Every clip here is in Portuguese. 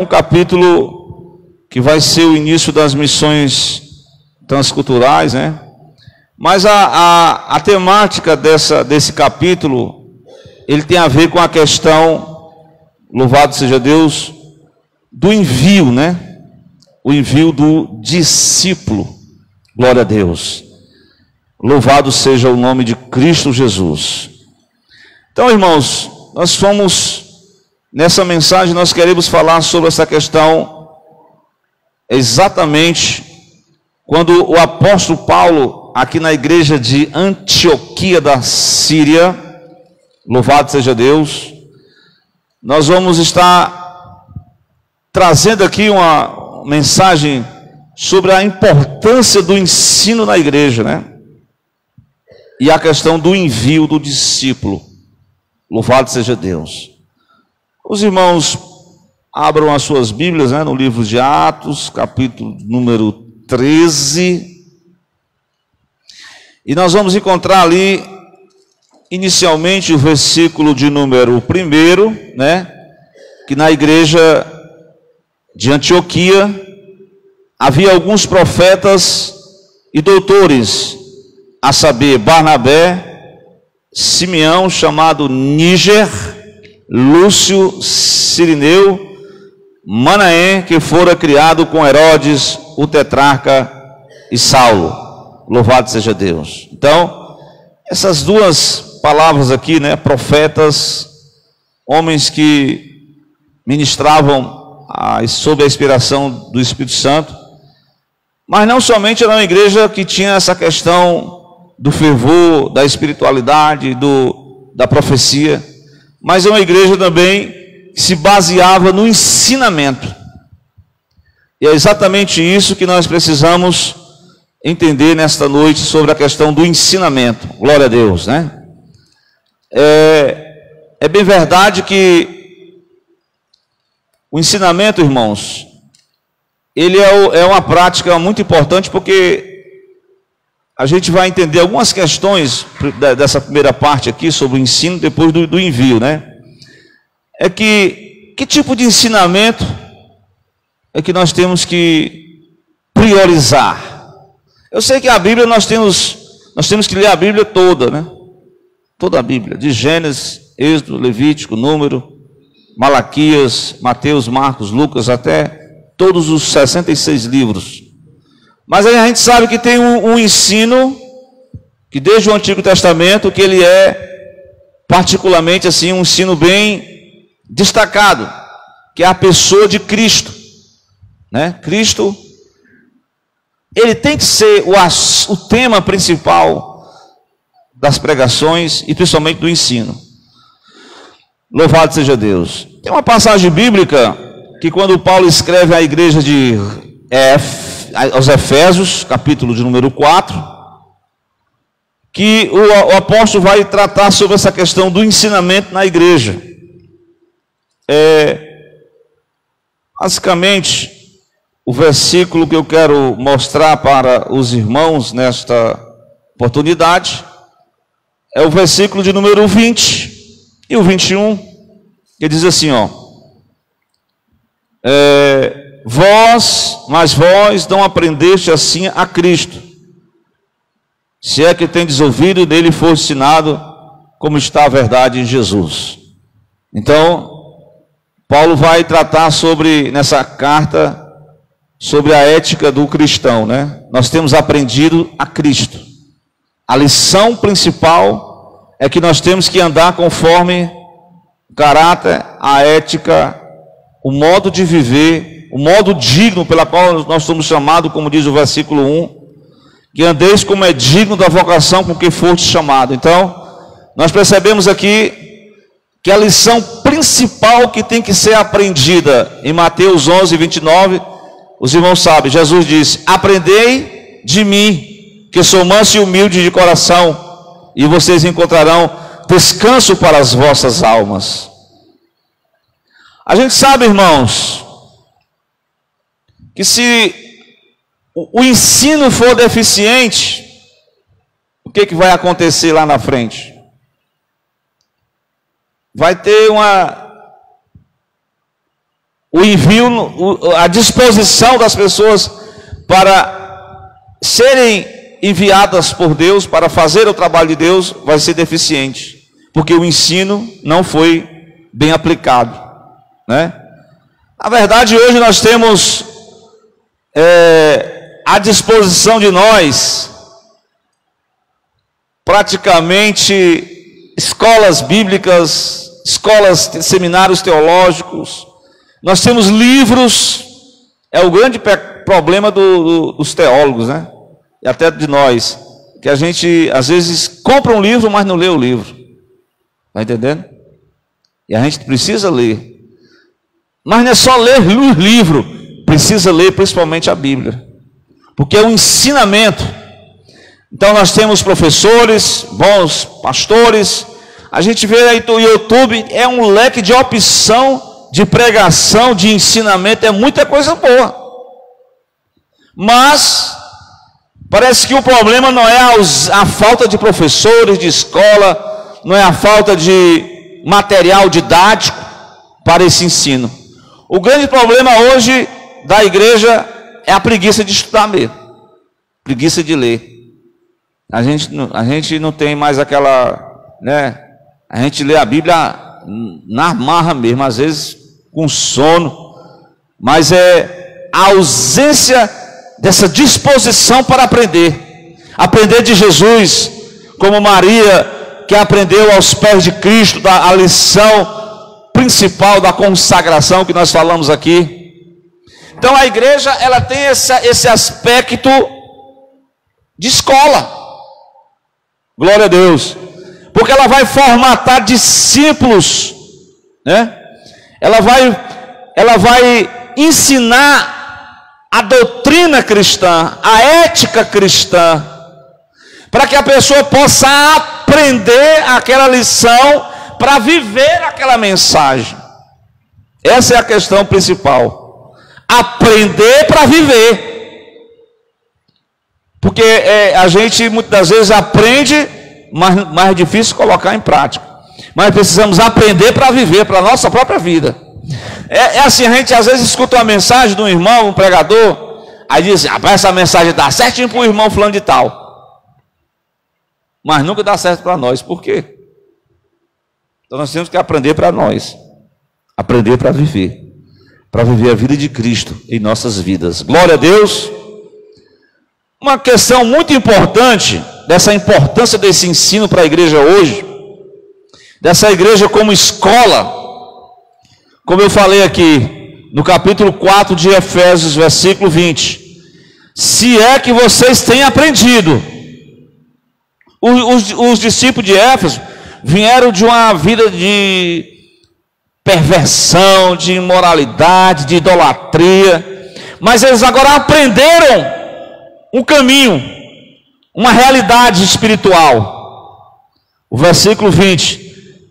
Um capítulo que vai ser o início das missões transculturais, né? Mas a temática desse capítulo, ele tem a ver com a questão, louvado seja Deus, do envio, né? O envio do discípulo. Glória a Deus. Louvado seja o nome de Cristo Jesus. Então, irmãos, nessa mensagem nós queremos falar sobre essa questão exatamente quando o apóstolo Paulo, aqui na igreja de Antioquia da Síria, louvado seja Deus, nós vamos estar trazendo aqui uma mensagem sobre a importância do ensino na igreja, né? E a questão do envio do discípulo. Louvado seja Deus. Os irmãos abram as suas Bíblias, né, no livro de Atos, capítulo número 13. E nós vamos encontrar ali, inicialmente, o versículo de número 1, né, que na igreja de Antioquia havia alguns profetas e doutores, a saber, Barnabé, Simeão, chamado Níger, Lúcio, Cirineu, Manaém, que fora criado com Herodes, o tetrarca, e Saulo. Louvado seja Deus. Então, essas duas palavras aqui, né, profetas, homens que ministravam sob a inspiração do Espírito Santo, mas não somente era uma igreja que tinha essa questão do fervor, da espiritualidade, da profecia, mas é uma igreja também que se baseava no ensinamento. E é exatamente isso que nós precisamos entender nesta noite sobre a questão do ensinamento. Glória a Deus, né? É bem verdade que o ensinamento, irmãos, ele é uma prática muito importante, porque a gente vai entender algumas questões dessa primeira parte aqui sobre o ensino, depois do envio, né? Que tipo de ensinamento é que nós temos que priorizar? Eu sei que a Bíblia nós temos que ler a Bíblia toda, né? Toda a Bíblia, de Gênesis, Êxodo, Levítico, Número, Malaquias, Mateus, Marcos, Lucas, até todos os 66 livros. Mas aí a gente sabe que tem um ensino, que desde o Antigo Testamento, que ele é particularmente assim, um ensino bem destacado, que é a pessoa de Cristo, né? Cristo, ele tem que ser o tema principal das pregações e principalmente do ensino. Louvado seja Deus. Tem uma passagem bíblica que quando Paulo escreve à igreja aos Efésios, capítulo de número 4, que o apóstolo vai tratar sobre essa questão do ensinamento na igreja. Basicamente, o versículo que eu quero mostrar para os irmãos nesta oportunidade é o versículo de número 20 e o 21, que diz assim, ó: Mas vós não aprendeste assim a Cristo, se é que tendes ouvido e dele for ensinado, como está a verdade em Jesus. Então, Paulo vai tratar nessa carta, sobre a ética do cristão, né? Nós temos aprendido a Cristo. A lição principal é que nós temos que andar conforme o caráter, a ética, o modo de viver, o modo digno pela qual nós somos chamados, como diz o versículo 1, que andeis como é digno da vocação com que foste chamado. Então, nós percebemos aqui que a lição principal que tem que ser aprendida em Mateus 11, 29, os irmãos sabem, Jesus disse: aprendei de mim, que sou manso e humilde de coração, e vocês encontrarão descanso para as vossas almas. A gente sabe, irmãos, que se o ensino for deficiente, o que vai acontecer lá na frente? Vai ter o envio, a disposição das pessoas para serem enviadas por Deus, para fazer o trabalho de Deus, vai ser deficiente, porque o ensino não foi bem aplicado, né? Na verdade, hoje nós temos à disposição de nós praticamente escolas bíblicas, escolas, seminários teológicos. Nós temos livros. É o grande problema dos teólogos, né? E até de nós, que a gente às vezes compra um livro, mas não lê o livro. Está entendendo? E a gente precisa ler. Mas não é só ler o livro, precisa ler principalmente a Bíblia, porque é um ensinamento. Então nós temos professores, bons pastores. A gente vê aí no YouTube, é um leque de opção de pregação, de ensinamento, é muita coisa boa. Mas parece que o problema não é a falta de professores de escola, não é a falta de material didático para esse ensino. O grande problema hoje da igreja é a preguiça de estudar mesmo, preguiça de ler. A gente não tem mais aquela, né? A gente lê a Bíblia na marra mesmo, às vezes com sono, mas é a ausência dessa disposição para aprender de Jesus, como Maria, que aprendeu aos pés de Cristo a lição principal da consagração que nós falamos aqui. Então a igreja, ela tem esse aspecto de escola, glória a Deus, porque ela vai formatar discípulos, né? Ela vai ensinar a doutrina cristã, a ética cristã, para que a pessoa possa aprender aquela lição, para viver aquela mensagem. Essa é a questão principal. Aprender para viver. Porque a gente muitas das vezes aprende, mas é difícil colocar em prática. Mas precisamos aprender para viver, para a nossa própria vida. É assim, a gente às vezes escuta uma mensagem de um irmão, um pregador, aí diz, essa mensagem dá certinho para o irmão fulano de tal. Mas nunca dá certo para nós. Por quê? Então nós temos que aprender para nós. Aprender para viver. Para viver a vida de Cristo em nossas vidas. Glória a Deus. Uma questão muito importante, dessa importância desse ensino para a igreja hoje, dessa igreja como escola, como eu falei aqui, no capítulo 4 de Efésios, versículo 20. Se é que vocês têm aprendido. Os discípulos de Éfeso vieram de uma vida de perversão, de imoralidade, de idolatria, mas eles agora aprenderam um caminho, uma realidade espiritual. O versículo 20: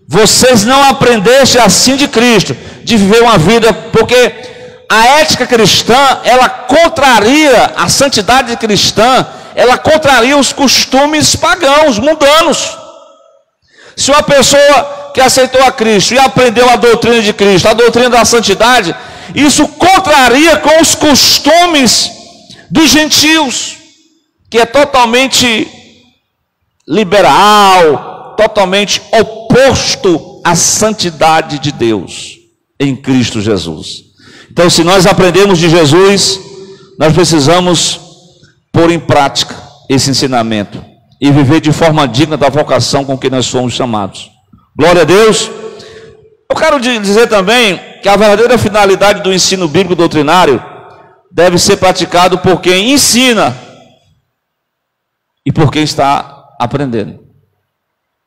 vocês não aprendeste assim de Cristo, de viver uma vida, porque a ética cristã, ela contraria a santidade cristã, ela contraria os costumes pagãos, mundanos. Se uma pessoa que aceitou a Cristo e aprendeu a doutrina de Cristo, a doutrina da santidade, isso contraria com os costumes dos gentios, que é totalmente liberal, totalmente oposto à santidade de Deus em Cristo Jesus. Então, se nós aprendemos de Jesus, nós precisamos pôr em prática esse ensinamento e viver de forma digna da vocação com que nós fomos chamados. Glória a Deus. Eu quero dizer também que a verdadeira finalidade do ensino bíblico doutrinário deve ser praticado por quem ensina e por quem está aprendendo.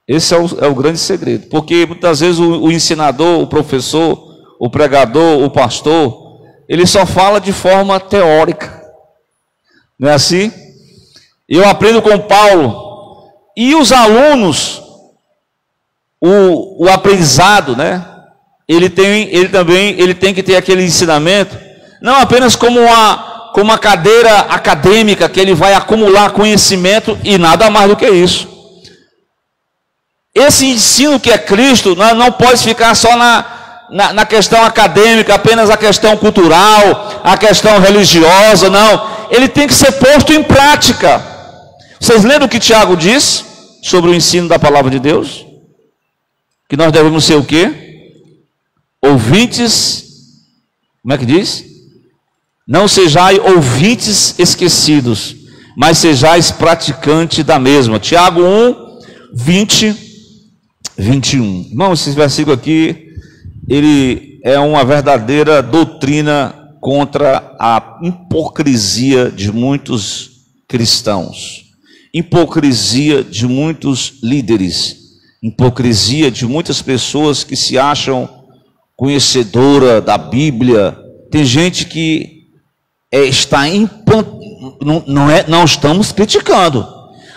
Esse é o grande segredo, porque muitas vezes o ensinador, o professor, o pregador, o pastor, ele só fala de forma teórica, não é assim? Eu aprendo com Paulo, e os alunos, o aprendizado, né? Ele tem que ter aquele ensinamento, não apenas como uma cadeira acadêmica, que ele vai acumular conhecimento e nada mais do que isso. Esse ensino que é Cristo não pode ficar só na questão acadêmica, apenas a questão cultural, a questão religiosa, não. Ele tem que ser posto em prática. Vocês lembram o que Tiago diz sobre o ensino da palavra de Deus? Que nós devemos ser o quê? Ouvintes, como é que diz? Não sejais ouvintes esquecidos, mas sejais praticantes da mesma. Tiago 1, 20, 21. Irmão, esse versículo aqui, ele é uma verdadeira doutrina contra a hipocrisia de muitos cristãos, hipocrisia de muitos líderes, hipocrisia de muitas pessoas que se acham conhecedora da Bíblia. Tem gente que não estamos criticando.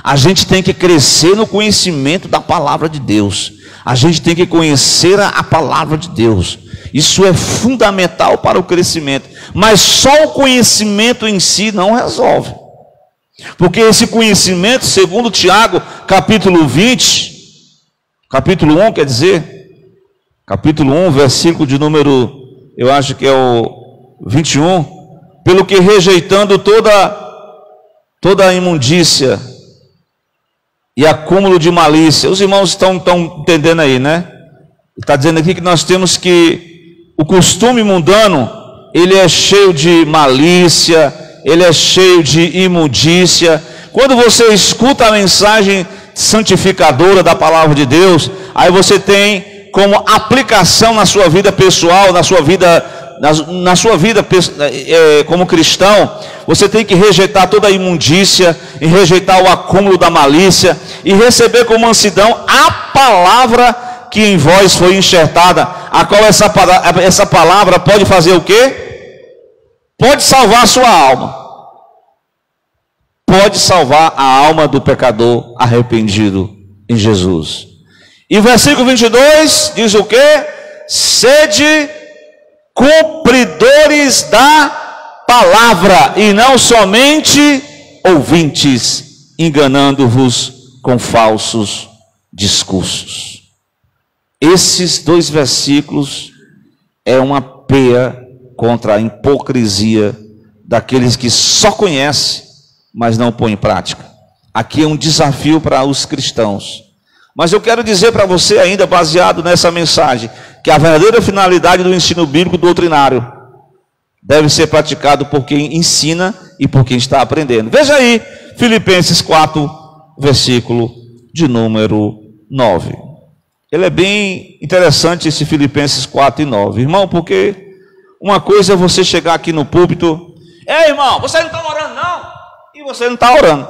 A gente tem que crescer no conhecimento da palavra de Deus. A gente tem que conhecer a palavra de Deus. Isso é fundamental para o crescimento. Mas só o conhecimento em si não resolve. Porque esse conhecimento, segundo Tiago, capítulo 20, capítulo 1, quer dizer, capítulo 1, versículo de número, eu acho que é o 21, pelo que rejeitando toda a imundícia e acúmulo de malícia. Os irmãos estão entendendo aí, né? Está dizendo aqui que nós temos que o costume mundano, ele é cheio de malícia, ele é cheio de imundícia. Quando você escuta a mensagem santificadora da palavra de Deus, aí você tem como aplicação na sua vida pessoal, na sua vida como cristão, você tem que rejeitar toda a imundícia, e rejeitar o acúmulo da malícia, e receber com mansidão a palavra que em vós foi enxertada, a qual essa palavra pode fazer o quê? Pode salvar a sua alma. Pode salvar a alma do pecador arrependido em Jesus. E o versículo 22 diz o quê? Sede cumpridores da palavra, e não somente ouvintes, enganando-vos com falsos discursos. Esses dois versículos é uma peia contra a hipocrisia daqueles que só conhecem, mas não põem em prática. Aqui é um desafio para os cristãos. Mas eu quero dizer para você ainda, baseado nessa mensagem, que a verdadeira finalidade do ensino bíblico doutrinário deve ser praticado por quem ensina e por quem está aprendendo. Veja aí, Filipenses 4, versículo de número 9. Ele é bem interessante, esse Filipenses 4 e 9. Irmão, porque uma coisa é você chegar aqui no púlpito, ei irmão, você não está orando não? E você não está orando.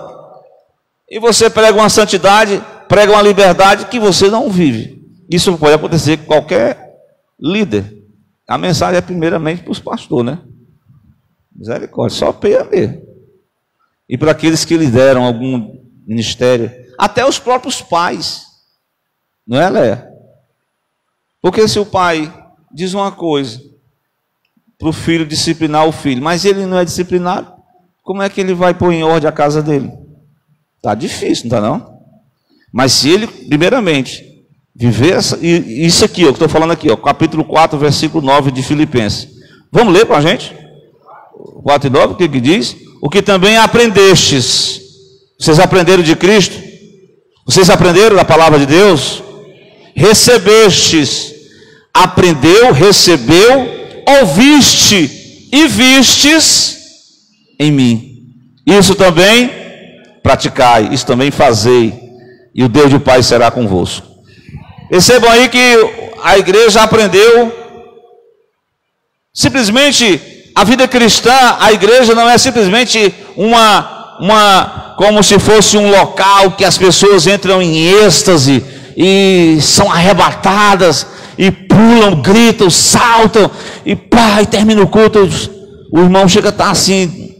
E você prega uma santidade, prega uma liberdade que você não vive. Isso pode acontecer com qualquer líder. A mensagem é primeiramente para os pastores, né? Misericórdia, só peia mesmo. E para aqueles que lideram algum ministério, até os próprios pais. Não é, Léa? Porque se o pai diz uma coisa para o filho disciplinar o filho, mas ele não é disciplinado, como é que ele vai pôr em ordem a casa dele? Está difícil, não está não? Mas se ele, primeiramente, viver isso aqui, ó, que estou falando aqui, ó, capítulo 4, versículo 9 de Filipenses. Vamos ler para a gente? 4 e 9, o que diz? O que também aprendestes. Vocês aprenderam de Cristo? Vocês aprenderam da palavra de Deus? Recebestes. Aprendeu, recebeu, ouviste e vistes em mim. Isso também praticai, isso também fazei, e o Deus de Pai será convosco. Percebam aí que a igreja aprendeu, simplesmente, a vida cristã, a igreja não é simplesmente como se fosse um local que as pessoas entram em êxtase, e são arrebatadas, e pulam, gritam, saltam, e pá, e termina o culto, o irmão chega a estar assim,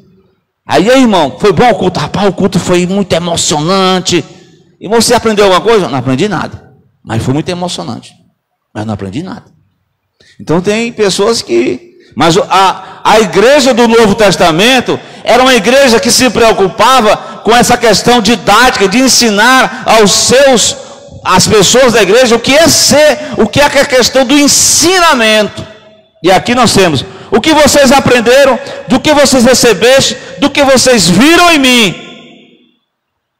aí irmão, foi bom o culto? Rapaz, o culto foi muito emocionante. E você aprendeu alguma coisa? Não aprendi nada, mas foi muito emocionante, mas não aprendi nada. Então tem pessoas que, mas a igreja do Novo Testamento era uma igreja que se preocupava com essa questão didática, de ensinar aos seus as pessoas da igreja o que é ser, o que é a questão do ensinamento. E aqui nós temos o que vocês aprenderam, do que vocês recebeste, do que vocês viram em mim.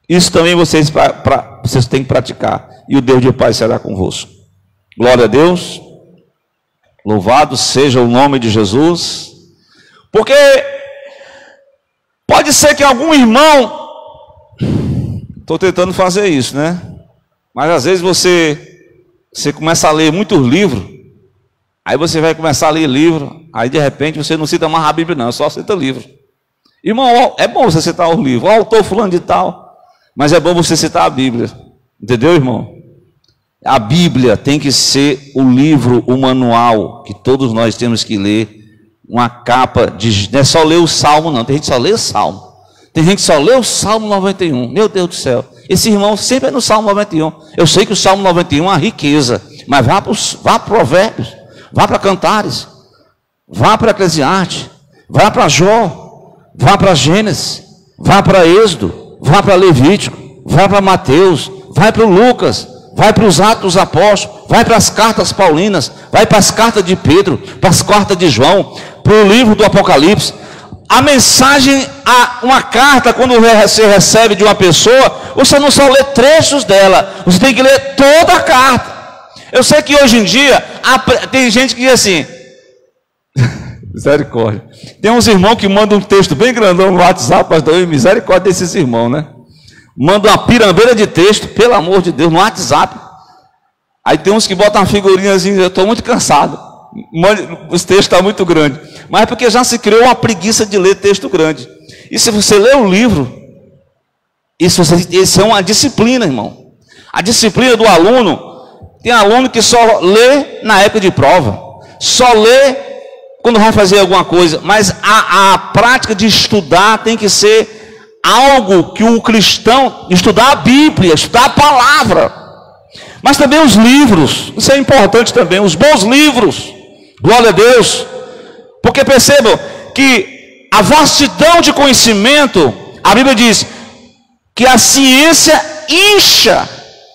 Isso também vocês têm que praticar. E o Deus de Pai será convosco. Glória a Deus. Louvado seja o nome de Jesus. Porque pode ser que algum irmão, estou tentando fazer isso, né? Mas às vezes você começa a ler muitos livros, aí você vai começar a ler livro, aí de repente você não cita mais a Bíblia não, só cita livro. Irmão, é bom você citar os livros, o autor fulano de tal, mas é bom você citar a Bíblia, entendeu, irmão? A Bíblia tem que ser o livro, o manual, que todos nós temos que ler, uma capa, não é só ler o Salmo não, tem gente que só lê o Salmo, tem gente que só lê o Salmo 91, meu Deus do céu, esse irmão sempre é no Salmo 91, eu sei que o Salmo 91 é uma riqueza, mas vá para Provérbios, vá para Cantares, vá para Eclesiastes, vá para Jó, vá para Gênesis, vá para Êxodo, vá para Levítico, vá para Mateus, vai para o Lucas, vai para os Atos dos Apóstolos, vai para as cartas paulinas, vai para as cartas de Pedro, para as cartas de João, para o livro do Apocalipse. A mensagem, uma carta, quando você recebe de uma pessoa, você não só lê trechos dela, você tem que ler toda a carta. Eu sei que hoje em dia tem gente que diz assim, misericórdia, tem uns irmãos que mandam um texto bem grandão no WhatsApp, pastor, misericórdia desses irmãos, né? Manda uma pirambeira de texto, pelo amor de Deus, no WhatsApp. Aí tem uns que botam uma figurinhazinha, eu estou muito cansado, os textos estão muito grandes. Mas é porque já se criou uma preguiça de ler texto grande. E se você lê o livro, isso é uma disciplina, irmão. A disciplina do aluno, tem aluno que só lê na época de prova, só lê quando vai fazer alguma coisa, mas a prática de estudar tem que ser algo que o cristão, estudar a Bíblia, estudar a palavra, mas também os livros, isso é importante também, os bons livros, glória a Deus, porque percebam que a vastidão de conhecimento, a Bíblia diz que a ciência incha,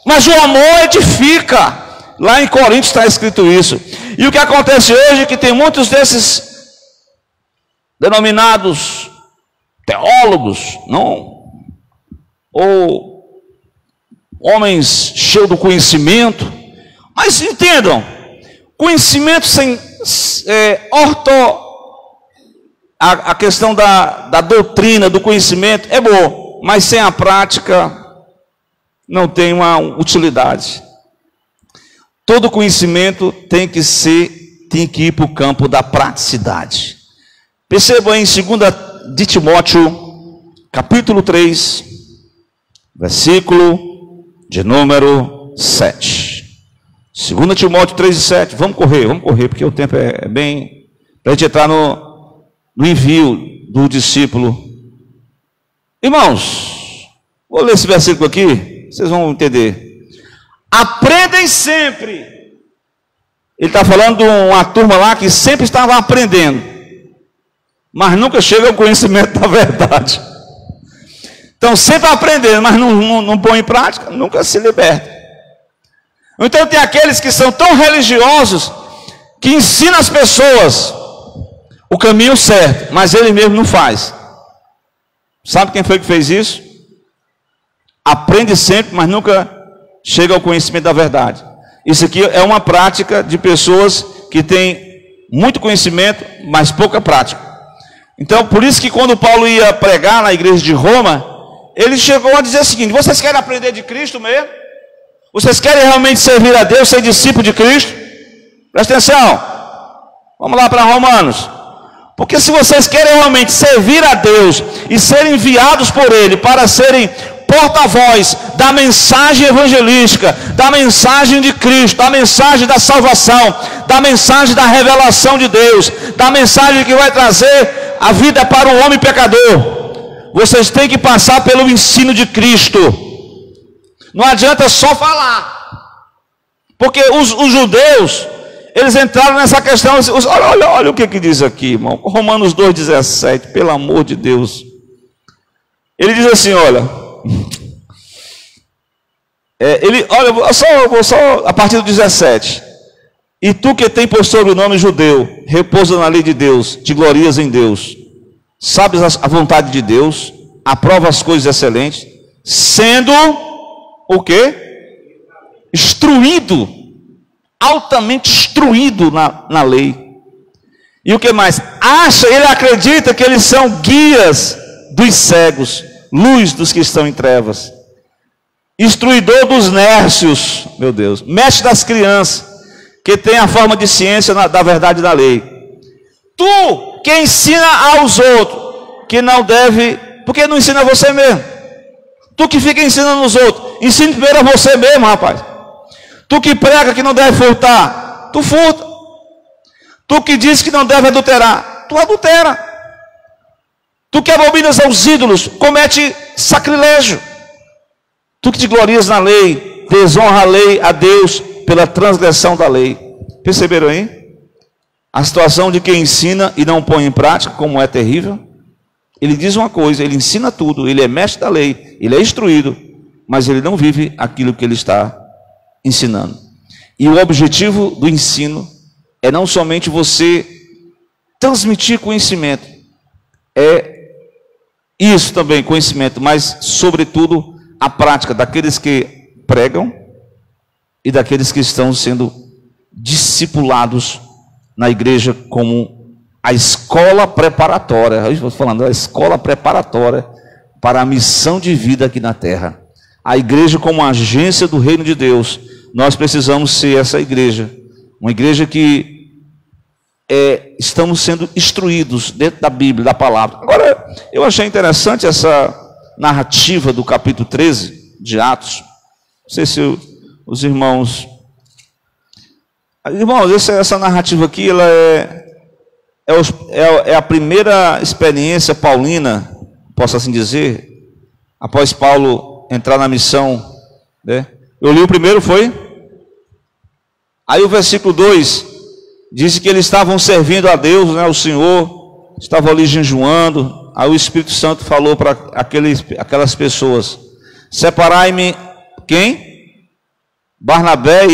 mas o amor edifica, lá em Coríntios está escrito isso. E o que acontece hoje é que tem muitos desses denominados teólogos, não, ou homens cheios do conhecimento, mas entendam, conhecimento sem a questão da doutrina, do conhecimento é bom, mas sem a prática não tem uma utilidade. Todo conhecimento tem que ir para o campo da praticidade. Perceba em 2 de Timóteo, capítulo 3, versículo de número 7. 2 Timóteo 3 e 7. Vamos correr, porque o tempo é bem, para a gente entrar no envio do discípulo. Irmãos, vou ler esse versículo aqui, vocês vão entender. Aprendem sempre. Ele está falando de uma turma lá que sempre estava aprendendo, mas nunca chega ao conhecimento da verdade. Então sempre aprendendo, mas não põe em prática, nunca se liberta. Então tem aqueles que são tão religiosos que ensinam as pessoas o caminho certo, mas ele mesmo não faz. Sabe quem foi que fez isso? Aprende sempre, mas nunca chega ao conhecimento da verdade. Isso aqui é uma prática de pessoas que têm muito conhecimento, mas pouca prática. Então, por isso que quando Paulo ia pregar na igreja de Roma, ele chegou a dizer o seguinte: vocês querem aprender de Cristo mesmo? Vocês querem realmente servir a Deus, ser discípulo de Cristo? Presta atenção, vamos lá para Romanos. Porque se vocês querem realmente servir a Deus e serem enviados por Ele para serem porta-voz da mensagem evangelística, da mensagem de Cristo, da mensagem da salvação, da mensagem da revelação de Deus, da mensagem que vai trazer a vida para o homem pecador, vocês têm que passar pelo ensino de Cristo. Não adianta só falar, porque os judeus, eles entraram nessa questão. Olha o que diz aqui, irmão, Romanos 2,17, pelo amor de Deus. Ele diz assim, olha: Olha, vou só a partir do 17. E tu que tem por sobrenome judeu, repousa na lei de Deus, te glorias em Deus, sabes a vontade de Deus, aprova as coisas excelentes, sendo o quê? Instruído, altamente instruído na lei. E o que mais? Ele acredita que eles são guias dos cegos, luz dos que estão em trevas, instruidor dos nércios, meu Deus, mestre das crianças, que tem a forma de ciência da verdade da lei. Tu que ensina aos outros que não deve, porque não ensina você mesmo? Tu que fica ensinando os outros, ensina primeiro a você mesmo, rapaz. Tu que prega que não deve furtar, tu furta. Tu que diz que não deve adulterar, tu adultera. Tu que abominas aos ídolos, comete sacrilégio. Tu que te glorias na lei, desonra a lei, a Deus, pela transgressão da lei. Perceberam aí? A situação de quem ensina e não põe em prática, como é terrível. Ele diz uma coisa, ele ensina tudo, ele é mestre da lei, ele é instruído, mas ele não vive aquilo que ele está ensinando. E o objetivo do ensino é não somente você transmitir conhecimento, é isso também, conhecimento, mas sobretudo a prática daqueles que pregam e daqueles que estão sendo discipulados na igreja como a escola preparatória. Eu estou falando da escola preparatória para a missão de vida aqui na terra. A igreja como agência do reino de Deus. Nós precisamos ser essa igreja, uma igreja que estamos sendo instruídos dentro da Bíblia, da palavra. Agora, eu achei interessante essa narrativa do capítulo 13 de Atos. Não sei se os irmãos... Irmãos, essa narrativa aqui, ela é a primeira experiência paulina, posso assim dizer, após Paulo entrar na missão, né? Eu li o primeiro, foi? Aí o versículo 2 diz que eles estavam servindo a Deus, né? O Senhor estava ali jejuando. Aí o Espírito Santo falou para aquelas pessoas: separai-me, quem? Barnabé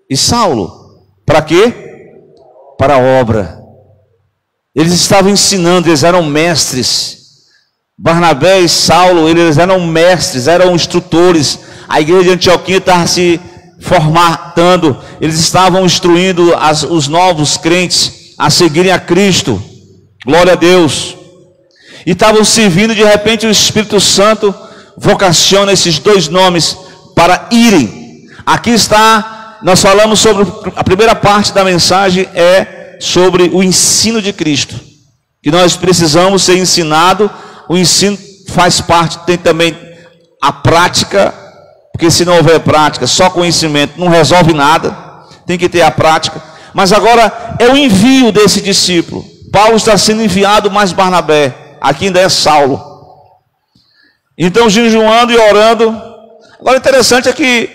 e Saulo. Para quê? Para a obra. Eles estavam ensinando, eles eram mestres. Barnabé e Saulo, eles eram mestres, eram instrutores. A igreja de Antioquia estava se formatando. Eles estavam instruindo os novos crentes a seguirem a Cristo. Glória a Deus. E estavam servindo, de repente o Espírito Santo vocaciona esses dois nomes para irem. Aqui está, nós falamos sobre, a primeira parte da mensagem é sobre o ensino de Cristo, que nós precisamos ser ensinado. O ensino faz parte, tem também a prática, porque se não houver prática, só conhecimento não resolve nada, tem que ter a prática. Mas agora é o envio desse discípulo. Paulo está sendo enviado, mais Barnabé, aqui ainda é Saulo. Então, jejuando e orando. Agora, interessante é que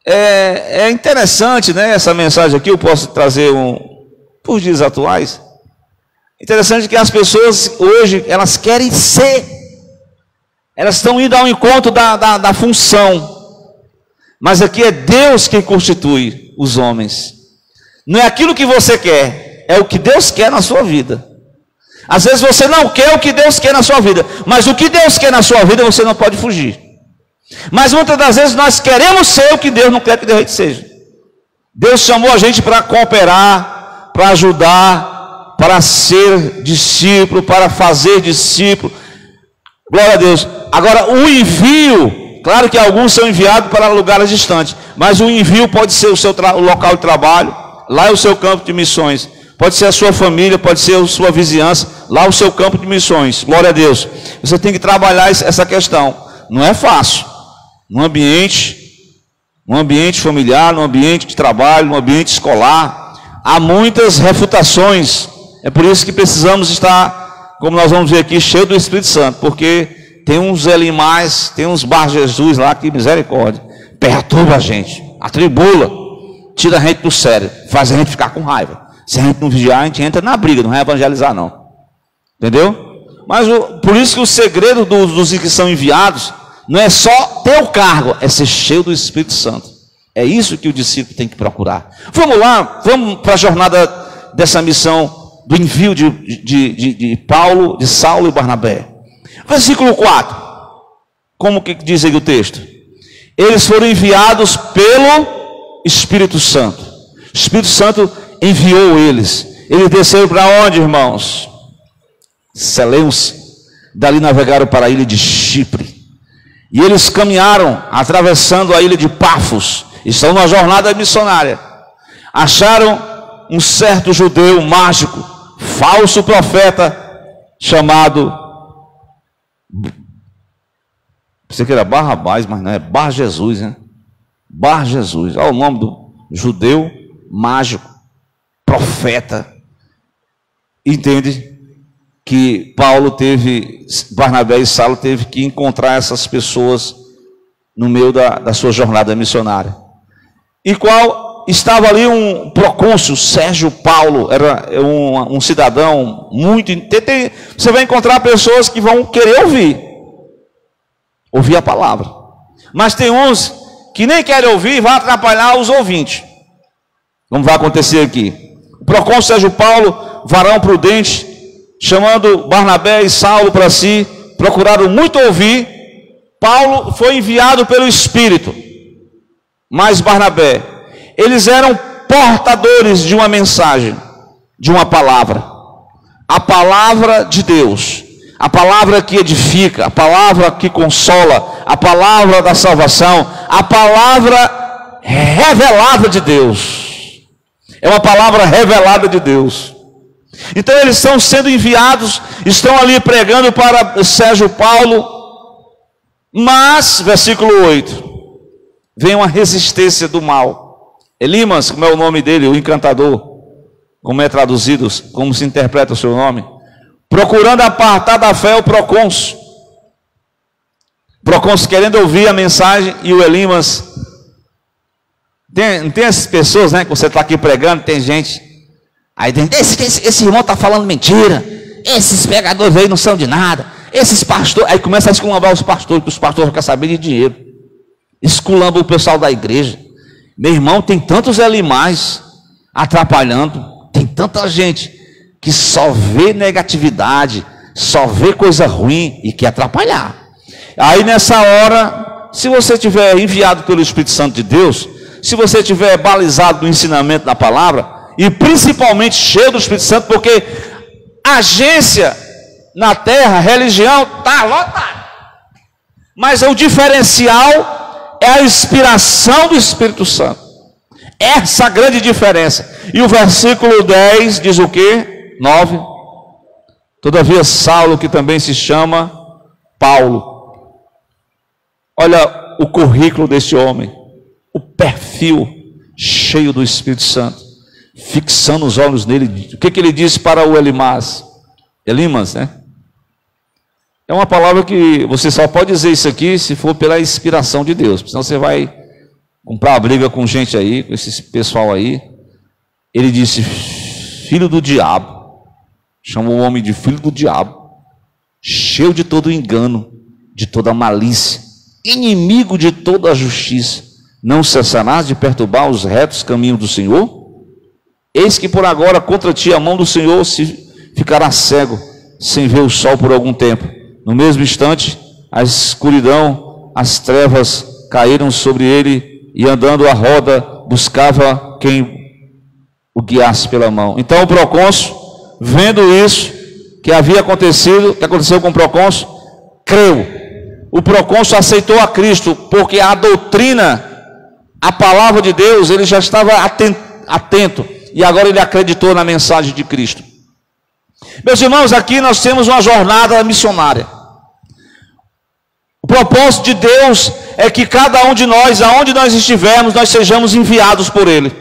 é interessante, né? Essa mensagem aqui eu posso trazer por dias atuais. Interessante que as pessoas hoje, elas querem ser, elas estão indo ao encontro da função, mas aqui é Deus quem constitui os homens. Não é aquilo que você quer, é o que Deus quer na sua vida. Às vezes você não quer o que Deus quer na sua vida, mas o que Deus quer na sua vida você não pode fugir. Mas muitas das vezes nós queremos ser o que Deus não quer que a gente seja. Deus chamou a gente para cooperar, para ajudar, para ser discípulo, para fazer discípulo. Glória a Deus. Agora o envio, claro que alguns são enviados para lugares distantes, mas o envio pode ser o local de trabalho, lá é o seu campo de missões. Pode ser a sua família, pode ser a sua vizinhança, lá é o seu campo de missões. Glória a Deus. Você tem que trabalhar essa questão. Não é fácil. Num ambiente familiar, num ambiente de trabalho, num ambiente escolar, há muitas refutações. É por isso que precisamos estar, como nós vamos ver aqui, cheio do Espírito Santo, porque tem uns Elimais, tem uns Bar Jesus lá, que misericórdia, perturba a gente, atribula, tira a gente do sério, faz a gente ficar com raiva. Se a gente não vigiar, a gente entra na briga, não vai evangelizar não. Entendeu? Mas por isso que o segredo dos que são enviados não é só ter o cargo, é ser cheio do Espírito Santo. É isso que o discípulo tem que procurar. Vamos lá, vamos para a jornada dessa missão do envio de Paulo, de Saulo e Barnabé. Versículo 4. Como que diz aí o texto? Eles foram enviados pelo Espírito Santo. O Espírito Santo enviou eles. Eles desceram para onde, irmãos? Seleuce. Dali navegaram para a ilha de Chipre. E eles caminharam, atravessando a ilha de Pafos. Estão numa jornada missionária. Acharam um certo judeu mágico, falso profeta, chamado, pensei que era Barrabás, mas não é Bar Jesus, né? Bar Jesus, olha o nome do judeu mágico, profeta. Entende que Barnabé e Saulo teve que encontrar essas pessoas no meio da sua jornada missionária. E qual estava ali um procônsul, Sérgio Paulo, era um cidadão muito... Você vai encontrar pessoas que vão querer ouvir a palavra. Mas tem uns que nem querem ouvir e vão atrapalhar os ouvintes. Como vai acontecer aqui. O procônsul Sérgio Paulo, varão prudente, chamando Barnabé e Saulo para si, procuraram muito ouvir. Paulo foi enviado pelo Espírito, mas Barnabé, eles eram portadores de uma mensagem, de uma palavra, a palavra de Deus, a palavra que edifica, a palavra que consola, a palavra da salvação, a palavra revelada de Deus. É uma palavra revelada de Deus. Então eles estão sendo enviados, estão ali pregando para Sérgio Paulo. Mas, versículo 8, vem uma resistência do mal. Elimas, como é o nome dele, o encantador, como é traduzido, como se interpreta o seu nome, procurando apartar da fé o procônsul. Procônsul querendo ouvir a mensagem, e o Elimas, tem essas pessoas, né, que você está aqui pregando, tem gente, aí dentro, esse irmão está falando mentira, esses pregadores aí não são de nada. Esses pastores, aí começa a esculambar os pastores, porque os pastores querem saber de dinheiro. Esculamba o pessoal da igreja. Meu irmão, tem tantos elimais atrapalhando, tem tanta gente que só vê negatividade, só vê coisa ruim e quer atrapalhar. Aí nessa hora, se você estiver enviado pelo Espírito Santo de Deus, se você estiver balizado no ensinamento da palavra, e principalmente cheio do Espírito Santo, porque agência na terra, religião, está lotada. Mas o diferencial é a inspiração do Espírito Santo. Essa a grande diferença. E o versículo 10 diz o quê? 9. Todavia Saulo, que também se chama Paulo. Olha o currículo desse homem. O perfil cheio do Espírito Santo. Fixando os olhos nele. O que ele disse para o Elimas, né? É uma palavra que você só pode dizer isso aqui se for pela inspiração de Deus. Senão você vai comprar uma briga com gente aí, com esse pessoal aí. Ele disse, filho do diabo. Chamou o homem de filho do diabo. Cheio de todo engano, de toda malícia. Inimigo de toda a justiça. Não cessarás de perturbar os retos caminhos do Senhor? Eis que por agora contra ti a mão do Senhor se ficará cego, sem ver o sol por algum tempo. No mesmo instante, a escuridão, as trevas caíram sobre ele, e andando à roda, buscava quem o guiasse pela mão. Então o procônsul, vendo isso, que havia acontecido, que aconteceu com o procônsul, creu. O procônsul aceitou a Cristo, porque a doutrina, a palavra de Deus, ele já estava atento, e agora ele acreditou na mensagem de Cristo. Meus irmãos, aqui nós temos uma jornada missionária. O propósito de Deus é que cada um de nós, aonde nós estivermos, nós sejamos enviados por Ele.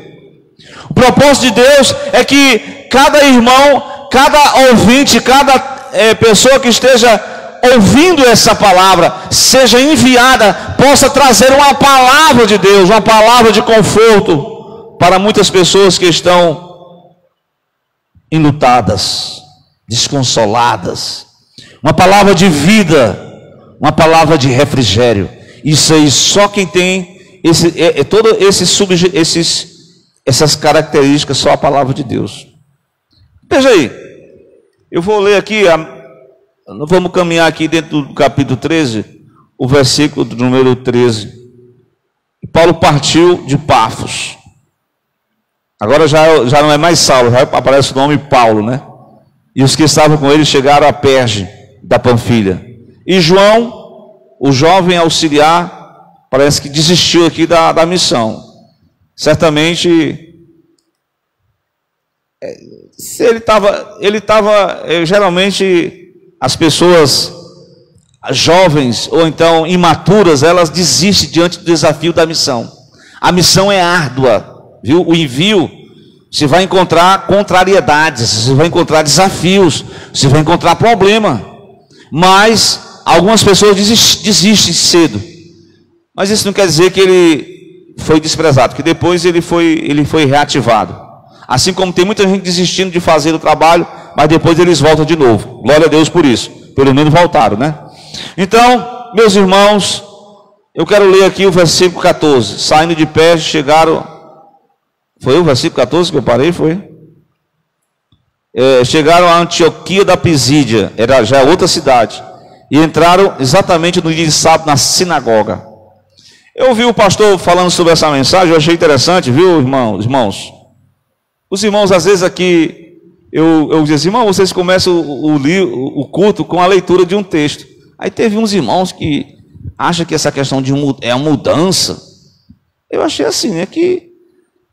O propósito de Deus é que cada irmão, cada ouvinte, cada pessoa que esteja ouvindo essa palavra, seja enviada, possa trazer uma palavra de Deus, uma palavra de conforto para muitas pessoas que estão enlutadas, desconsoladas, uma palavra de vida, uma palavra de refrigério. Isso aí, só quem tem essas características, só a palavra de Deus. Veja aí, eu vou ler aqui, vamos caminhar aqui dentro do capítulo 13, o versículo do número 13. Paulo partiu de Pafos. Agora já não é mais Saulo, já aparece o nome Paulo, né? E os que estavam com ele chegaram a Perge da Panfilha. E João, o jovem auxiliar, parece que desistiu aqui da missão. Certamente, se ele estava, geralmente as pessoas jovens ou então imaturas, elas desistem diante do desafio da missão. A missão é árdua, viu? O envio, você vai encontrar contrariedades, você vai encontrar desafios, você vai encontrar problema. Mas algumas pessoas desistem cedo. Mas isso não quer dizer que ele foi desprezado, que depois ele foi reativado. Assim como tem muita gente desistindo de fazer o trabalho, mas depois eles voltam de novo. Glória a Deus por isso. Pelo menos voltaram, né? Então, meus irmãos, eu quero ler aqui o versículo 14. Saindo de Perge, chegaram... Foi o versículo 14 que eu parei, foi? Chegaram a Antioquia da Pisídia, já é outra cidade. E entraram exatamente no dia de sábado na sinagoga. Eu ouvi o pastor falando sobre essa mensagem, eu achei interessante, viu, irmãos? Os irmãos, às vezes aqui, eu dizia assim, irmão, vocês começam o culto com a leitura de um texto. Aí teve uns irmãos que acham que essa questão é uma mudança. Eu achei assim, né, que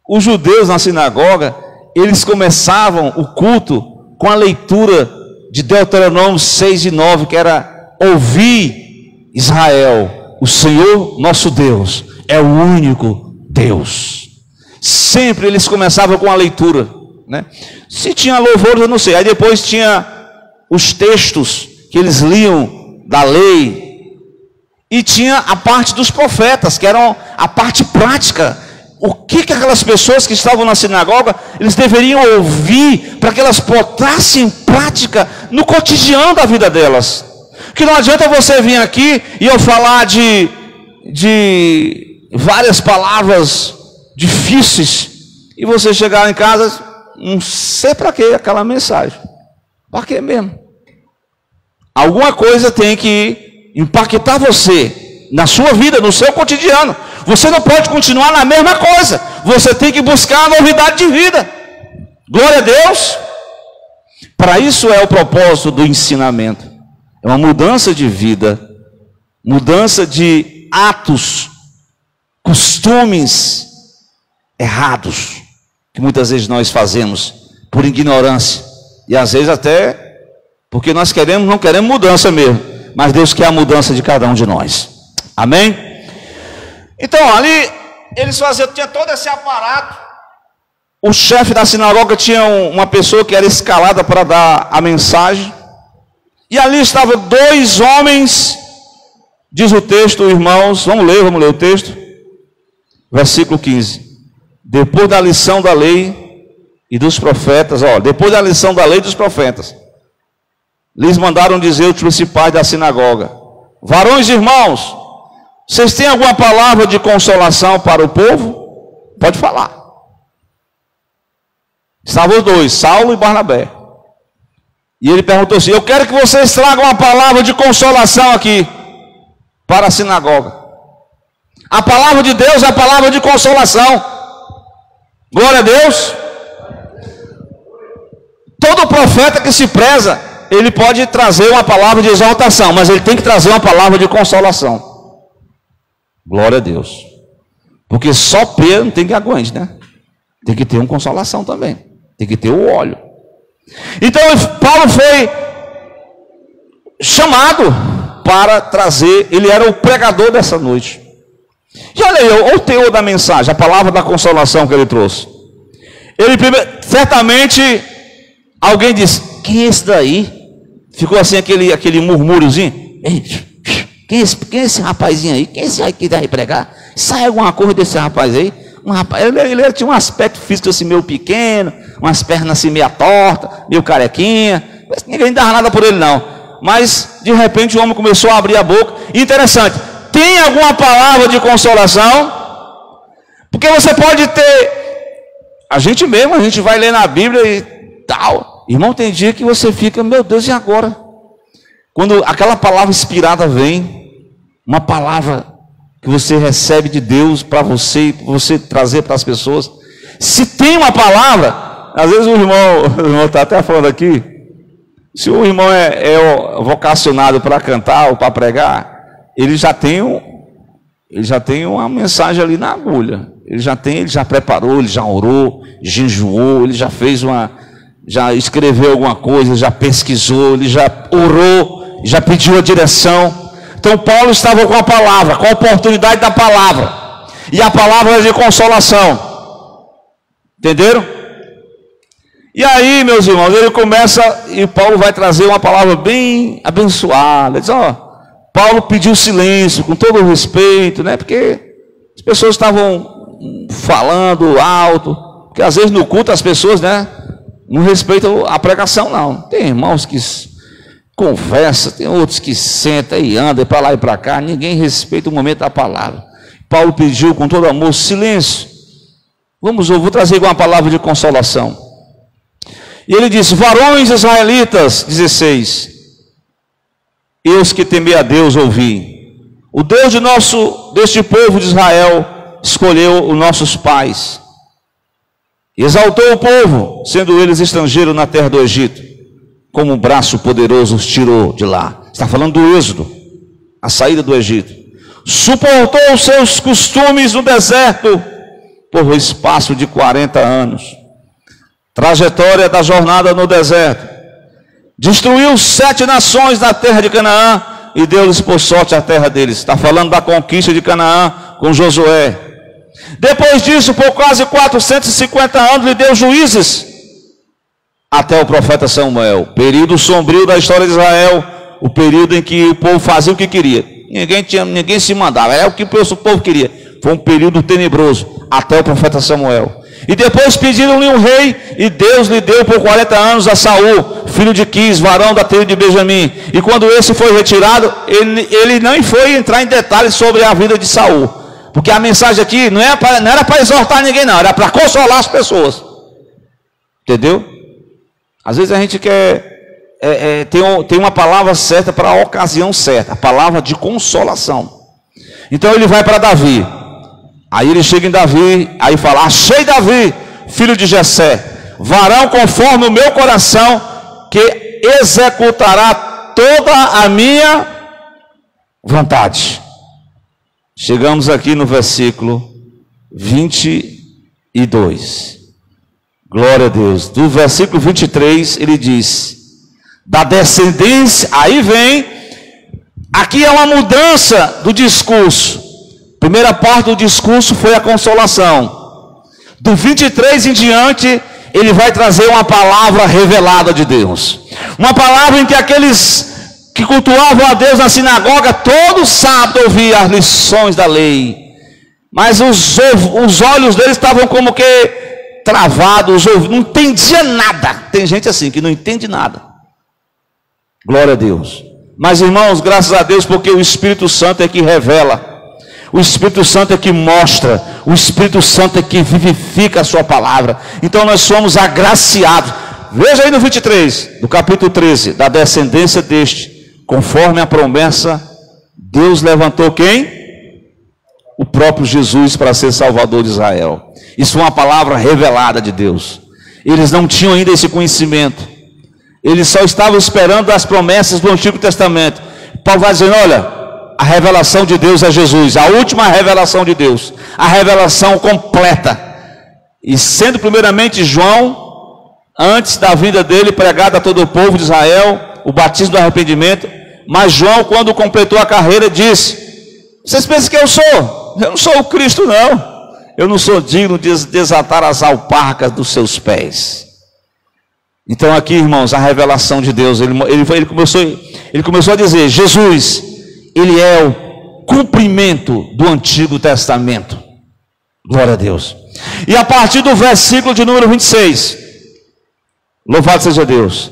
os judeus na sinagoga, eles começavam o culto com a leitura de Deuteronômio 6 e 9, que era: ouvi, Israel, o Senhor nosso Deus é o único Deus. Sempre eles começavam com a leitura, né? Se tinha louvor, eu não sei. Aí depois tinha os textos que eles liam da lei, e tinha a parte dos profetas, que eram a parte prática. O que aquelas pessoas que estavam na sinagoga, eles deveriam ouvir, para que elas botassem em prática no cotidiano da vida delas. Que não adianta você vir aqui e eu falar de várias palavras difíceis, e você chegar em casa, não sei para que aquela mensagem. Para que mesmo? Alguma coisa tem que impactar você na sua vida, no seu cotidiano. Você não pode continuar na mesma coisa. Você tem que buscar a novidade de vida. Glória a Deus. Para isso é o propósito do ensinamento. É uma mudança de vida, mudança de atos, costumes errados, que muitas vezes nós fazemos por ignorância, e às vezes até porque nós não queremos mudança mesmo, mas Deus quer a mudança de cada um de nós. Amém? Então ali eles tinha todo esse aparato. O chefe da sinagoga tinha uma pessoa que era escalada para dar a mensagem, e ali estavam dois homens, diz o texto, irmãos, vamos ler o texto, versículo 15. Depois da lição da lei e dos profetas, depois da lição da lei e dos profetas, lhes mandaram dizer os principais da sinagoga: varões e irmãos, vocês têm alguma palavra de consolação para o povo? Pode falar. Estavam os dois, Saulo e Barnabé. E ele perguntou assim: eu quero que vocês tragam uma palavra de consolação aqui para a sinagoga. A palavra de Deus é a palavra de consolação. Glória a Deus. Todo profeta que se preza, ele pode trazer uma palavra de exaltação, mas ele tem que trazer uma palavra de consolação. Glória a Deus. Porque só Pedro não tem que aguente, né? Tem que ter uma consolação também. Tem que ter o óleo. Então Paulo foi chamado para trazer, ele era o pregador dessa noite. E olha aí, o teor da mensagem, a palavra da consolação que ele trouxe. Ele certamente, alguém disse: quem é esse daí? Ficou assim aquele murmúriozinho. Quem é esse rapazinho aí? Quem é esse aí que vai pregar? Sai alguma coisa desse rapaz aí? Ele tinha um aspecto físico assim meio pequeno, umas pernas assim meio tortas, meio carequinha. Ninguém dava nada por ele não. Mas de repente o homem começou a abrir a boca Interessante, tem alguma palavra de consolação? Porque você pode ter, a gente vai ler na Bíblia e tal, irmão, tem dia que você fica, meu Deus, e agora? Quando aquela palavra inspirada vem, uma palavra que você recebe de Deus para você trazer para as pessoas, se tem uma palavra, às vezes o irmão está até falando aqui, se o irmão é vocacionado para cantar ou para pregar, ele já tem uma mensagem ali na agulha, ele já preparou, ele já orou, jejuou, ele já já escreveu alguma coisa, já pesquisou, ele já orou, já pediu a direção. Então Paulo estava com a palavra, com a oportunidade da palavra, e a palavra é de consolação, entenderam? E aí, meus irmãos, ele começa, e Paulo vai trazer uma palavra bem abençoada. Ele diz, Paulo pediu silêncio, com todo o respeito, né? Porque as pessoas estavam falando alto, porque às vezes no culto as pessoas, né, não respeitam a pregação, não. Tem irmãos que conversam, tem outros que sentam e andam para lá e para cá, ninguém respeita o momento da palavra. Paulo pediu com todo amor, silêncio. Vou trazer uma palavra de consolação. E ele disse, varões israelitas, 16, eu os que temei a Deus ouvi. O Deus deste povo de Israel escolheu os nossos pais. Exaltou o povo, sendo eles estrangeiros na terra do Egito. Como um braço poderoso os tirou de lá. Está falando do êxodo, a saída do Egito. Suportou os seus costumes no deserto por um espaço de 40 anos. Trajetória da jornada no deserto. Destruiu 7 nações na terra de Canaã e deu-lhes por sorte a terra deles. Está falando da conquista de Canaã com Josué. Depois disso, por quase 450 anos, lhe deu juízes até o profeta Samuel. Período sombrio da história de Israel, o período em que o povo fazia o que queria. Ninguém se mandava, era o que o povo queria. Foi um período tenebroso até o profeta Samuel. E depois pediram-lhe um rei, e Deus lhe deu por 40 anos a Saul, filho de Quis, varão da tribo de Benjamim. E quando esse foi retirado, ele não foi entrar em detalhes sobre a vida de Saul, porque a mensagem aqui não era para exortar ninguém, não, era para consolar as pessoas. Entendeu? Às vezes a gente quer tem uma palavra certa para a ocasião certa, a palavra de consolação. Então ele vai para Davi. Aí ele chega em Davi, aí fala, achei Davi, filho de Jessé, varão conforme o meu coração, que executará toda a minha vontade. Chegamos aqui no versículo 22. Glória a Deus. Do versículo 23 ele diz, da descendência, aí vem, aqui é uma mudança do discurso. Primeira parte do discurso foi a consolação. Do 23 em diante, ele vai trazer uma palavra revelada de Deus. Uma palavra em que aqueles que cultuavam a Deus na sinagoga, todo sábado ouviam as lições da lei. Mas os olhos deles estavam como que travados, não entendia nada. Tem gente assim que não entende nada. Glória a Deus. Mas irmãos, graças a Deus, porque o Espírito Santo é que revela. O Espírito Santo é que mostra, o Espírito Santo é que vivifica a sua palavra. Então nós somos agraciados. Veja aí no 23, do capítulo 13, da descendência deste, conforme a promessa, Deus levantou quem? O próprio Jesus para ser Salvador de Israel. Isso foi uma palavra revelada de Deus. Eles não tinham ainda esse conhecimento. Eles só estavam esperando as promessas do Antigo Testamento. Paulo vai dizendo, olha, a revelação de Deus é Jesus, a última revelação de Deus, a revelação completa. E sendo primeiramente João, antes da vinda dele, pregado a todo o povo de Israel, o batismo do arrependimento. Mas João, quando completou a carreira, disse, vocês pensam que eu sou? Eu não sou o Cristo, não. Eu não sou digno de desatar as alparcas dos seus pés. Então aqui, irmãos, a revelação de Deus, ele começou a dizer, Jesus, ele é o cumprimento do Antigo Testamento. Glória a Deus. E a partir do versículo de número 26, louvado seja Deus,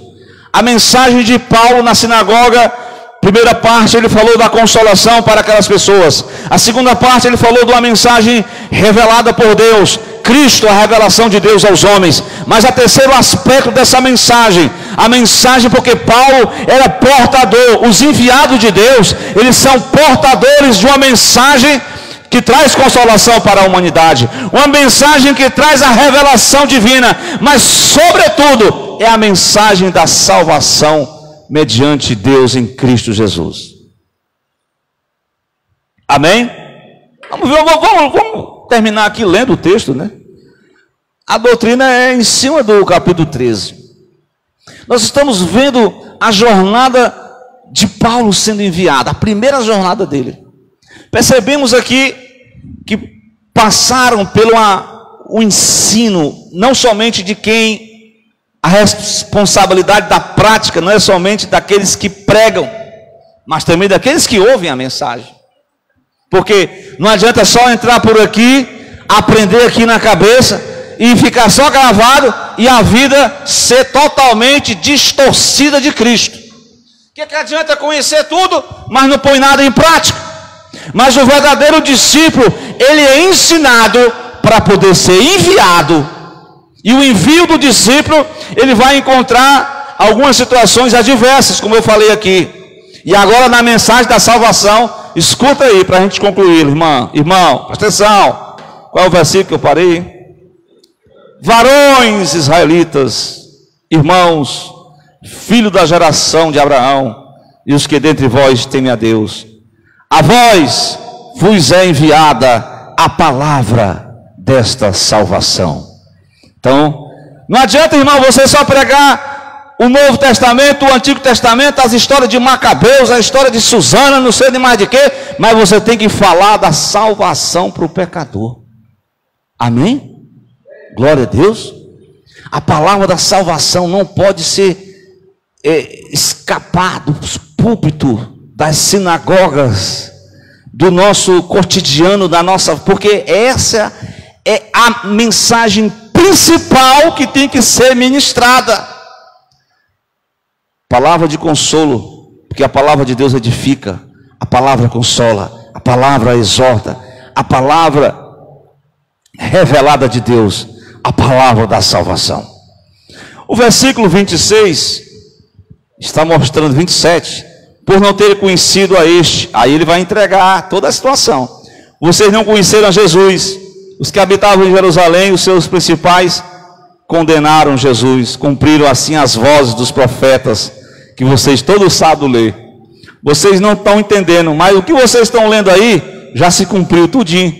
a mensagem de Paulo na sinagoga Primeira parte ele falou da consolação para aquelas pessoas. A segunda parte ele falou de uma mensagem revelada por Deus, Cristo, a revelação de Deus aos homens. Mas o terceiro aspecto dessa mensagem, a mensagem porque Paulo era portador, os enviados de Deus, eles são portadores de uma mensagem que traz consolação para a humanidade, uma mensagem que traz a revelação divina, mas sobretudo é a mensagem da salvação mediante Deus em Cristo Jesus. Amém? Vamos terminar aqui lendo o texto, né? A doutrina é em cima do capítulo 13. Nós estamos vendo a jornada de Paulo sendo enviado, a primeira jornada dele. Percebemos aqui que passaram pelo o ensino, não somente de quem a responsabilidade da prática não é somente daqueles que pregam, mas também daqueles que ouvem a mensagem. Porque não adianta só entrar por aqui, aprender aqui na cabeça e ficar só gravado e a vida ser totalmente distorcida de Cristo. O que adianta conhecer tudo, mas não põe nada em prática? Mas o verdadeiro discípulo, ele é ensinado para poder ser enviado. E o envio do discípulo, ele vai encontrar algumas situações adversas, como eu falei aqui. E agora na mensagem da salvação, escuta aí para a gente concluir, irmão, presta atenção. Qual é o versículo que eu parei? Varões israelitas, irmãos, filho da geração de Abraão, e os que dentre vós temem a Deus, a vós vos é enviada a palavra desta salvação. Então, não adianta, irmão, você só pregar o Novo Testamento, o Antigo Testamento, as histórias de Macabeus, a história de Susana, não sei de mais de quê, mas você tem que falar da salvação para o pecador. Amém? Glória a Deus. A palavra da salvação não pode ser escapar do púlpito, das sinagogas, do nosso cotidiano, porque essa é a mensagem principal que tem que ser ministrada. Palavra de consolo, porque a palavra de Deus edifica, a palavra consola, a palavra exorta, a palavra revelada de Deus, a palavra da salvação. O versículo 26 está mostrando, 27, por não ter conhecido a este, aí ele vai entregar toda a situação. Vocês não conheceram a Jesus. Os que habitavam em Jerusalém, os seus principais, condenaram Jesus, cumpriram assim as vozes dos profetas, que vocês todos sabem ler. Vocês não estão entendendo, mas o que vocês estão lendo aí, já se cumpriu tudinho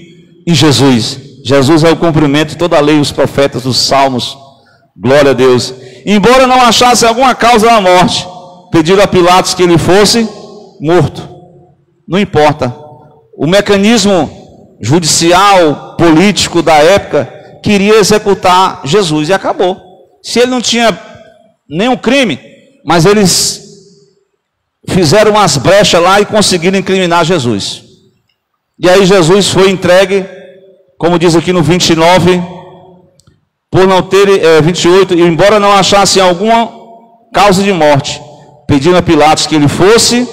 em Jesus. Jesus é o cumprimento de toda a lei, os profetas, dos salmos. Glória a Deus. Embora não achasse alguma causa da morte, pediram a Pilatos que ele fosse morto. Não importa. O mecanismo judicial, político da época, queria executar Jesus e acabou. Se ele não tinha nenhum crime, mas eles fizeram umas brechas lá e conseguiram incriminar Jesus. E aí Jesus foi entregue, como diz aqui no 29, por não ter, 28, e embora não achassem alguma causa de morte, pedindo a Pilatos que ele fosse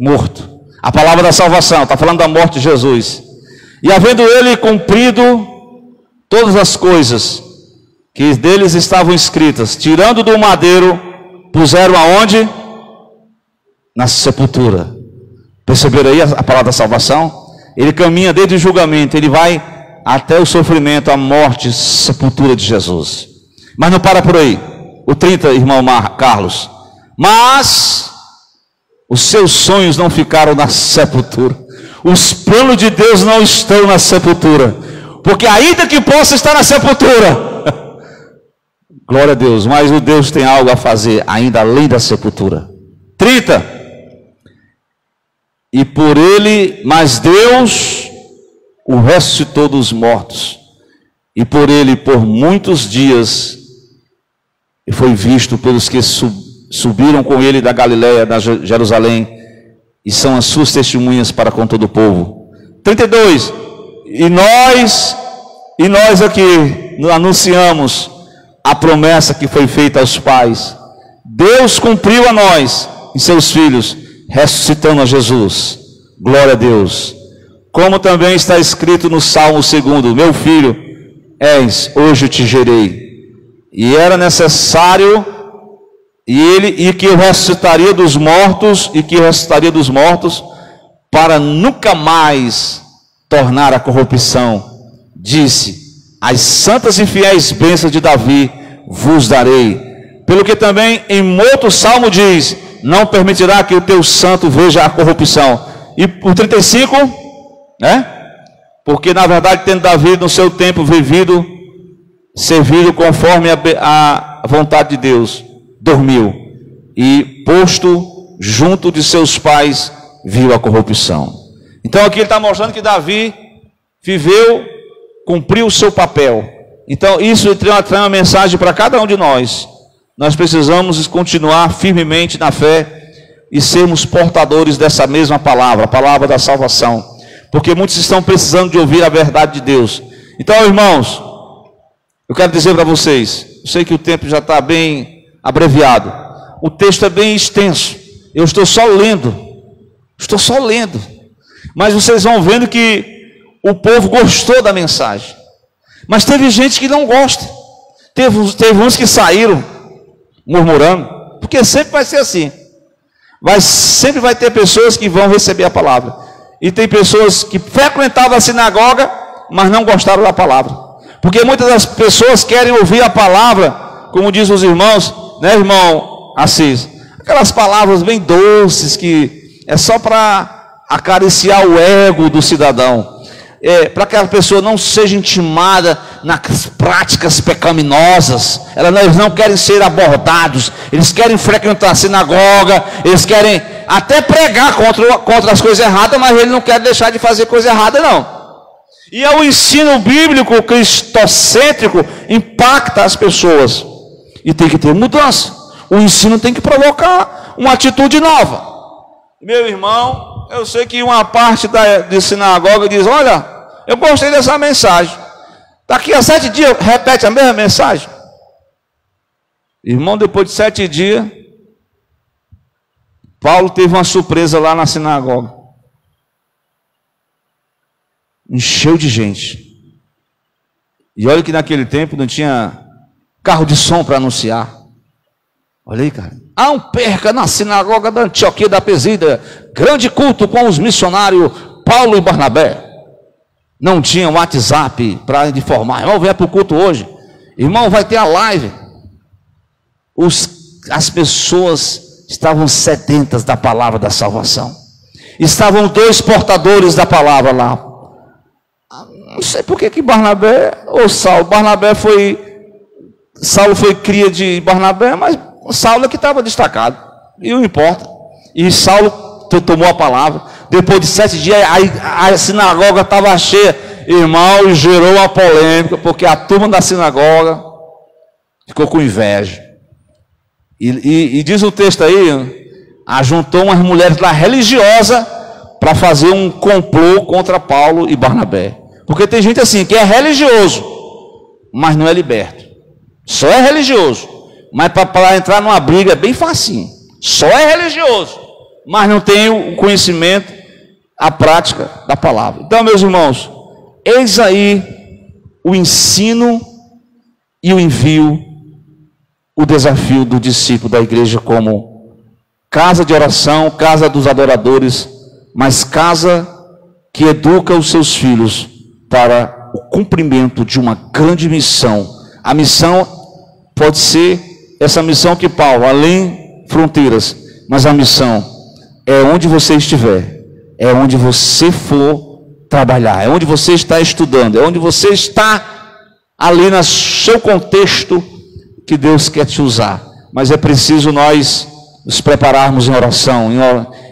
morto. A palavra da salvação, está falando da morte de Jesus. E havendo ele cumprido todas as coisas que deles estavam escritas, tirando do madeiro, puseram aonde? Na sepultura. Perceberam aí a palavra da salvação? Ele caminha desde o julgamento, ele vai até o sofrimento, a morte, sepultura de Jesus. Mas não para por aí. O 30, irmão Carlos. Mas os seus sonhos não ficaram na sepultura. Os planos de Deus não estão na sepultura, porque ainda que possa estar na sepultura, glória a Deus, mas o Deus tem algo a fazer ainda além da sepultura. 30. E por ele, mas Deus o ressuscitou dos mortos, e por ele por muitos dias foi visto pelos que subiram com ele da Galiléia, da Jerusalém, e são as suas testemunhas para com todo o povo. 32. E nós aqui anunciamos a promessa que foi feita aos pais. Deus cumpriu a nós e seus filhos, ressuscitando a Jesus. Glória a Deus. Como também está escrito no Salmo 2: meu filho, hoje eu te gerei. E era necessário, e que eu ressuscitaria dos mortos, para nunca mais tornar a corrupção. Disse: as santas e fiéis bênçãos de Davi vos darei. Pelo que também em outro salmo diz: não permitirá que o teu santo veja a corrupção. E por 35, porque na verdade, tendo Davi no seu tempo servido conforme a vontade de Deus, dormiu, e posto junto de seus pais, viu a corrupção. Então aqui ele está mostrando que Davi cumpriu o seu papel. Então isso traz uma mensagem para cada um de nós. Nós precisamos continuar firmemente na fé e sermos portadores dessa mesma palavra, a palavra da salvação, porque muitos estão precisando de ouvir a verdade de Deus. Então, irmãos, eu quero dizer para vocês, eu sei que o tempo já está bem abreviado, o texto é bem extenso, eu estou só lendo, mas vocês vão vendo que o povo gostou da mensagem, mas teve gente que não gosta, teve uns que saíram murmurando, porque sempre vai ser assim, sempre vai ter pessoas que vão receber a palavra, e tem pessoas que frequentavam a sinagoga, mas não gostaram da palavra, porque muitas das pessoas querem ouvir a palavra, como diz os irmãos, né, irmão Assis, aquelas palavras bem doces, que é só para acariciar o ego do cidadão, para que a pessoa não seja intimada nas práticas pecaminosas. Eles não querem ser abordados, eles querem frequentar a sinagoga, eles querem até pregar contra as coisas erradas, mas ele não quer deixar de fazer coisa errada, não. E o ensino bíblico cristocêntrico impacta as pessoas, e tem que ter mudança. O ensino tem que provocar uma atitude nova. Meu irmão, eu sei que uma parte da sinagoga diz: olha, eu gostei dessa mensagem, daqui a 7 dias repete a mesma mensagem. Irmão, depois de 7 dias, Paulo teve uma surpresa lá na sinagoga, encheu de gente, e olha que naquele tempo não tinha carro de som para anunciar. Olha aí, cara, há um perca na sinagoga da Antioquia da Pesídia, grande culto com os missionários Paulo e Barnabé. Não tinha WhatsApp para informar: irmão, venha para o culto hoje, irmão, vai ter a live. As pessoas estavam sedentas da palavra da salvação. Estavam 2 portadores da palavra lá. Não sei por que Barnabé ou Saulo. Saulo foi cria de Barnabé, mas Saulo é que estava destacado, e não importa. E Saulo tomou a palavra. Depois de 7 dias, a sinagoga estava cheia, irmão, e gerou uma polêmica, porque a turma da sinagoga ficou com inveja. E diz o texto aí, ajuntou umas mulheres lá religiosas para fazer um complô contra Paulo e Barnabé. Porque tem gente assim que é religioso, mas não é liberto. Só é religioso, mas para entrar numa briga é bem facinho. Só é religioso, mas não tem o conhecimento, a prática da palavra. Então, meus irmãos, eis aí o ensino e o envio, o desafio do discípulo da igreja como casa de oração, casa dos adoradores, mas casa que educa os seus filhos para o cumprimento de uma grande missão. A missão pode ser essa missão que Paulo, além fronteiras, mas a missão é onde você estiver, é onde você for trabalhar, é onde você está estudando, é onde você está ali no seu contexto que Deus quer te usar. Mas é preciso nós nos prepararmos em oração,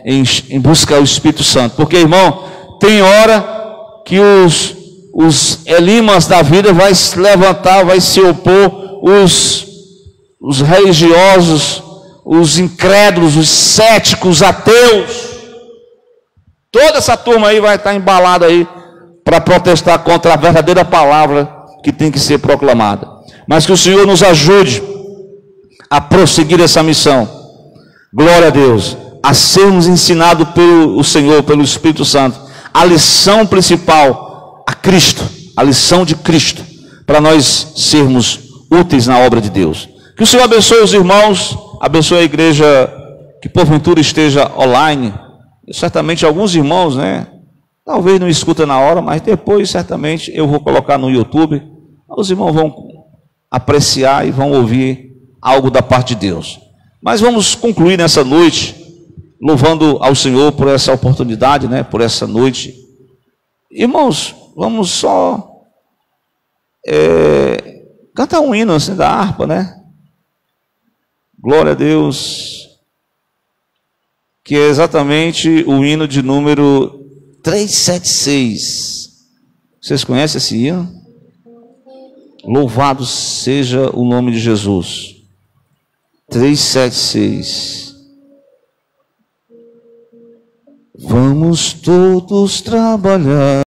em buscar o Espírito Santo, porque, irmão, tem hora que os elimas da vida vai se levantar, vai se opor, os religiosos, os incrédulos, os céticos, os ateus, toda essa turma aí vai estar embalada aí para protestar contra a verdadeira palavra que tem que ser proclamada. Mas que o Senhor nos ajude a prosseguir essa missão. Glória a Deus. a sermos ensinados pelo Senhor, pelo Espírito Santo, a lição principal, a Cristo, a lição de Cristo, para nós sermos úteis na obra de Deus. Que o Senhor abençoe os irmãos, abençoe a igreja que porventura esteja online. Certamente alguns irmãos, né, talvez não escutem na hora, mas depois certamente eu vou colocar no YouTube. Os irmãos vão apreciar e vão ouvir algo da parte de Deus. Mas vamos concluir nessa noite, louvando ao Senhor por essa oportunidade, né, por essa noite. Irmãos, vamos só cantar um hino assim da harpa, né? Glória a Deus, que é exatamente o hino de número 376. Vocês conhecem esse hino? Louvado seja o nome de Jesus. 376. Vamos todos trabalhar.